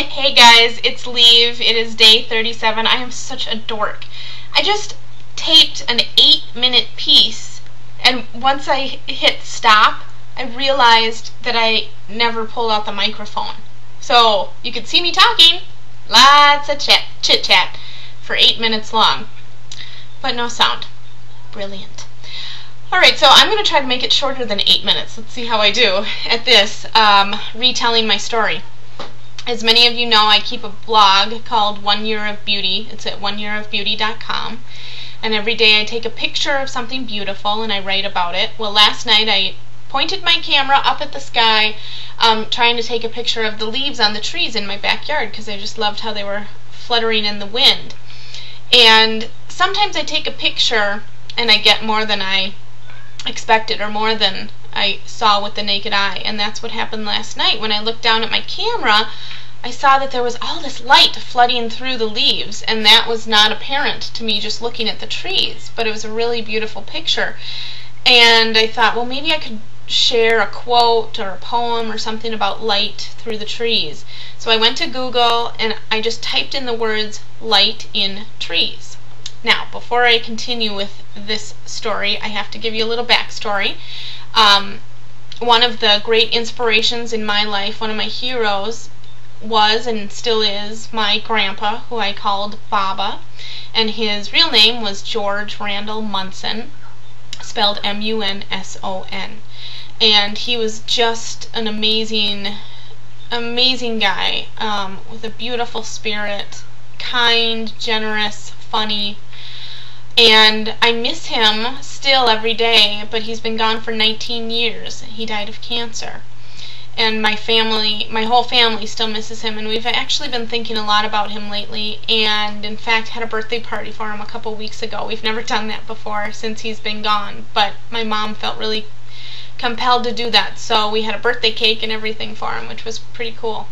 Hey guys, it's Leave. It is day 37. I am such a dork. I just taped an 8-minute piece, and once I hit stop, I realized that I never pulled out the microphone. So you could see me talking, lots of chit-chat for 8 minutes long, but no sound. Brilliant. Alright, so I'm going to try to make it shorter than 8 minutes. Let's see how I do at this, retelling my story. As many of you know, I keep a blog called 1 Year of Beauty. It's at oneyearofbeauty.com. And every day I take a picture of something beautiful and I write about it. Well, last night I pointed my camera up at the sky, trying to take a picture of the leaves on the trees in my backyard because I just loved how they were fluttering in the wind. And sometimes I take a picture and I get more than I expected or more than I saw with the naked eye, and that's what happened last night. When I looked down at my camera, I saw that there was all this light flooding through the leaves, and that was not apparent to me just looking at the trees, but it was a really beautiful picture. And I thought, well, maybe I could share a quote or a poem or something about light through the trees. So I went to Google and I just typed in the words light in trees. Now, before I continue with this story, I have to give you a little backstory. One of the great inspirations in my life, one of my heroes, was and still is my grandpa, who I called Baba, and his real name was George Randall Munson, spelled M-U-N-S-O-N. And he was just an amazing guy, with a beautiful spirit, kind, generous, funny. And I miss him still every day, but he's been gone for 19 years. He died of cancer. And my whole family still misses him, and we've actually been thinking a lot about him lately, and in fact had a birthday party for him a couple weeks ago. We've never done that before since he's been gone, but my mom felt really compelled to do that, so we had a birthday cake and everything for him, which was pretty cool.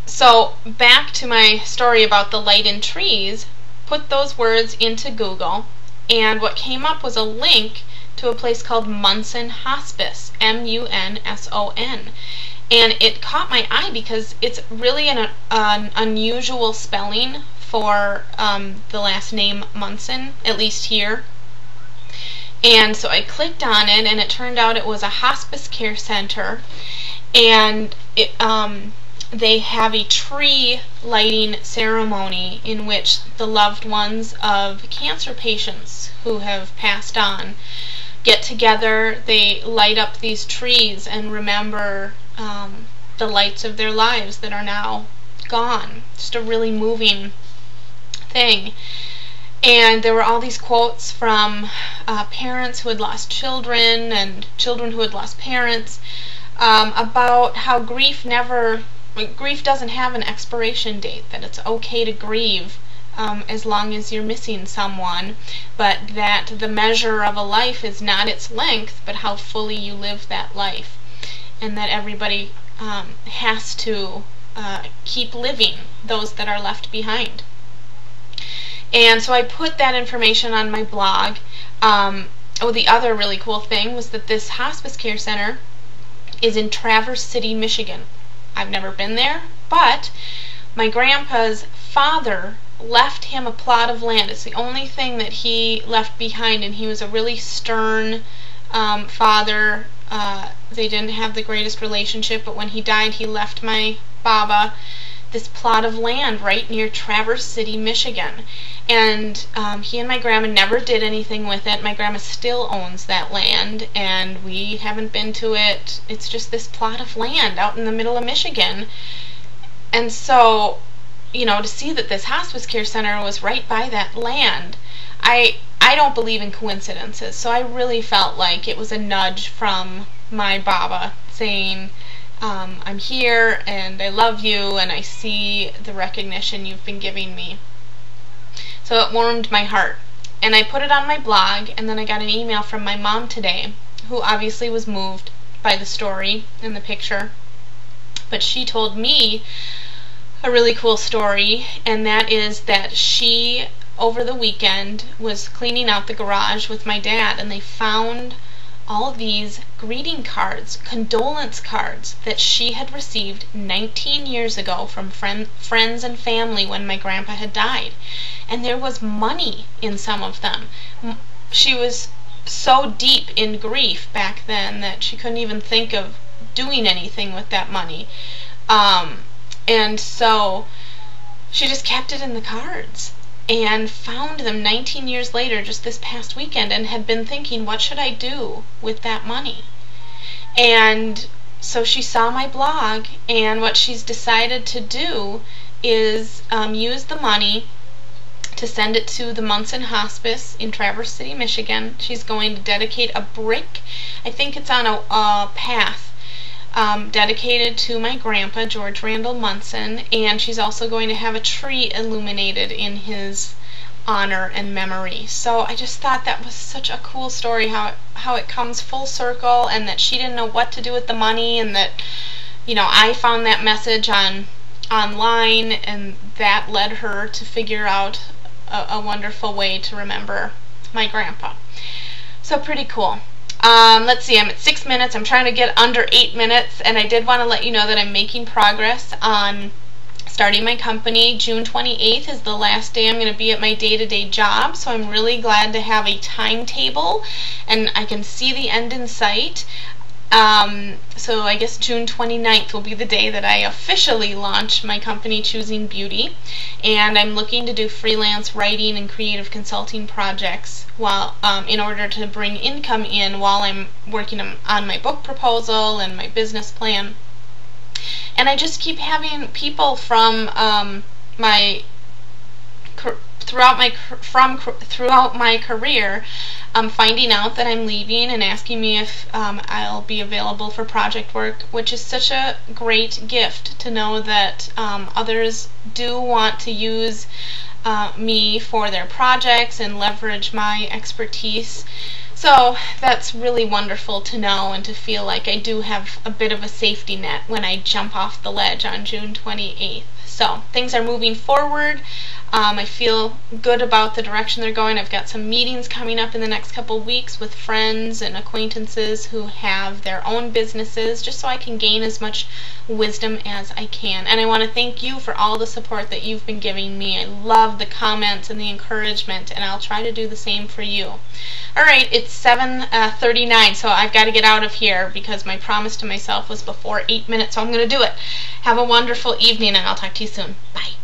So back to my story about the light in trees. Put those words into Google, and what came up was a link to a place called Munson Hospice, M-U-N-S-O-N. And it caught my eye because it's really an unusual spelling for the last name Munson, at least here. And so I clicked on it, and it turned out it was a hospice care center, and they have a tree lighting ceremony in which the loved ones of cancer patients who have passed on get together. They light up these trees and remember the lights of their lives that are now gone. Just a really moving thing. And there were all these quotes from parents who had lost children and children who had lost parents about how grief doesn't have an expiration date, that it's okay to grieve as long as you're missing someone, but that the measure of a life is not its length, but how fully you live that life, and that everybody has to keep living, those that are left behind. And so I put that information on my blog. The other really cool thing was that this hospice care center is in Traverse City, Michigan. I've never been there, but my grandpa's father left him a plot of land. It's the only thing that he left behind, and he was a really stern father. They didn't have the greatest relationship, but when he died, he left my Baba this plot of land right near Traverse City, Michigan. And he and my grandma never did anything with it. My grandma still owns that land, and we haven't been to it. It's just this plot of land out in the middle of Michigan. And so, you know, to see that this hospice care center was right by that land, I don't believe in coincidences, so I really felt like it was a nudge from my Baba saying, I'm here and I love you and I see the recognition you've been giving me. So it warmed my heart. And I put it on my blog, and then I got an email from my mom today, who obviously was moved by the story and the picture. But she told me a really cool story, and that is that she, over the weekend, was cleaning out the garage with my dad, and they found all these greeting cards, condolence cards that she had received 19 years ago from friends and family when my grandpa had died. And there was money in some of them. She was so deep in grief back then that she couldn't even think of doing anything with that money. And so she just kept it in the cards and found them 19 years later, just this past weekend, and had been thinking, what should I do with that money? And so she saw my blog, and what she's decided to do is use the money to send it to the Munson Hospice in Traverse City, Michigan. She's going to dedicate a brick, I think it's on a path, dedicated to my grandpa, George Randall Munson, and she's also going to have a tree illuminated in his honor and memory. So I just thought that was such a cool story, how it comes full circle, and that she didn't know what to do with the money, and that, you know, I found that message online, and that led her to figure out a wonderful way to remember my grandpa. So pretty cool. Let's see, I'm at 6 minutes. I'm trying to get under 8 minutes, and I did want to let you know that I'm making progress on starting my company. June 28th is the last day I'm going to be at my day-to-day job, so I'm really glad to have a timetable, and I can see the end in sight. So I guess June 29th will be the day that I officially launch my company, Choosing Beauty, and I'm looking to do freelance writing and creative consulting projects while in order to bring income in while I'm working on my book proposal and my business plan. And I just keep having people from throughout my career finding out that I'm leaving and asking me if I'll be available for project work, which is such a great gift to know that others do want to use me for their projects and leverage my expertise. So that's really wonderful to know, and to feel like I do have a bit of a safety net when I jump off the ledge on June 28th. So things are moving forward. I feel good about the direction they're going. I've got some meetings coming up in the next couple weeks with friends and acquaintances who have their own businesses, just so I can gain as much wisdom as I can. And I want to thank you for all the support that you've been giving me. I love the comments and the encouragement, and I'll try to do the same for you. Alright, it's 7:39, so I've got to get out of here because my promise to myself was before 8 minutes, so I'm going to do it. Have a wonderful evening, and I'll talk to you soon. Bye.